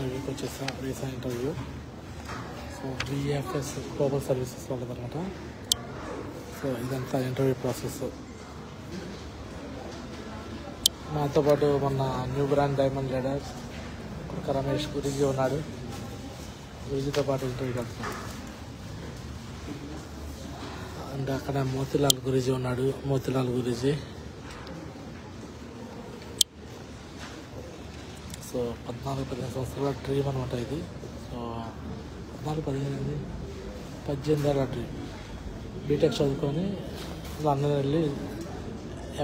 ఇంటర్వ్యూకి వచ్చేసా. Visa interview. So BFS global services వాళ్ళదనమాట. సో ఇదంతా ఇంటర్వ్యూ ప్రాసెస్. మాతో పాటు మొన్న న్యూ బ్రాండ్ డైమండ్ లీడర్ కుక్క రమేష్ గురించి ఉన్నాడు. గురుజీతో పాటు ఇంటర్వ్యూకి వెళ్తున్నాడు. అండ్ అక్కడ మోతీలాల్ గురూజీ ఉన్నాడు. మోతీలాల్ గురూజీ సో 14-15 సంవత్సరాల డ్రీమ్ అనమాట ఇది. సో 18 ఏళ్ళ డ్రీమ్. బీటెక్ చదువుకొని లండన్ వెళ్ళి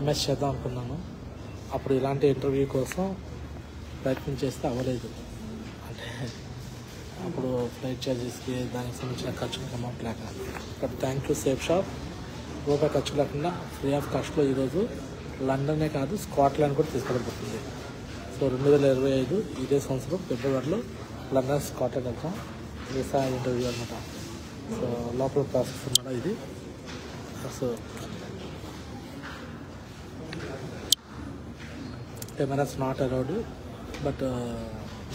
MS చేద్దాం అనుకున్నాను. అప్పుడు ఇలాంటి ఇంటర్వ్యూ కోసం ప్రయత్నం చేస్తే అవ్వలేదు. అంటే అప్పుడు ఫ్లైట్ ఛార్జెస్కి దానికి సంబంధించిన ఖర్చులకు అమౌంట్ లేక. But thank you safe shop. రూపాయి ఖర్చు లేకుండా ఫ్రీ ఆఫ్ కాస్ట్లో ఈరోజు లండనే కాదు స్కాట్లాండ్ కూడా తీసుకెళ్ళబోతుంది. సో 2025 ఇదే సంవత్సరం ఫిబ్రవరిలో లండన్ స్కాట్లాండ్ వెళ్తాం. వీసా ఇంటర్వ్యూ అనమాట. సో లోపల ప్రాసెస్ అనమాట ఇది. So cameras not allowed, but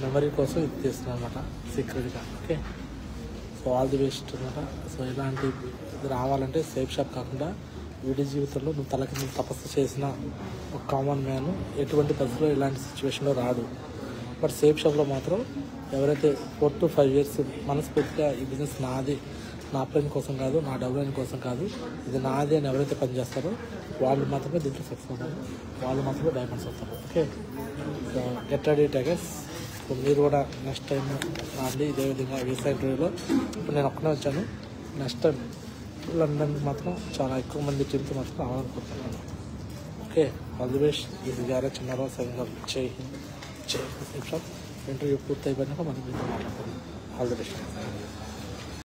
memory కోసం ఇది చేస్తున్నాను అనమాట సీక్రెట్గా. Okay, so all the best అనమాట. సో ఇలాంటి ఇది రావాలంటే సేఫ్ షాప్ కాకుండా వీడి జీవితంలో నువ్వు తల కింద తపస్సు చేసిన ఒక కామన్ మ్యాన్ ఎటువంటి పరిస్థితిలో ఇలాంటి సిచ్యువేషన్లో రాడు. బట్ సేఫ్ షాప్లో మాత్రం ఎవరైతే 4 to 5 years మనస్ఫూర్తిగా ఈ బిజినెస్ నాది, నా ప్లాన్ కోసం కాదు, నా డెవలప్మెంట్ కోసం కాదు, ఇది నాది అని ఎవరైతే పనిచేస్తారో వాళ్ళు మాత్రమే దీంట్లో సక్సెస్ అవుతారు. వాళ్ళు మాత్రమే డైమండ్స్ అవుతారు. Okay, so get ready tigers. So మీరు కూడా నెక్స్ట్ టైం రాండి ఇదే విధంగా వీసా ఇంటర్వ్యూలో. ఇప్పుడు నేను ఒక్కనే వచ్చాను. నెక్స్ట్ టైం లండన్ మాత్రం చాలా ఎక్కువ మంది టీంతో మాత్రం రావాలనుకుంటున్నాను. Okay, all the best. ఇది గారే చిన్నారావు సైనింగ్ ఆఫ్. జై హింద్. ఇంటర్వ్యూ పూర్తి అయిపోయినాక మనం మాట్లాడుతున్నాం. All the best.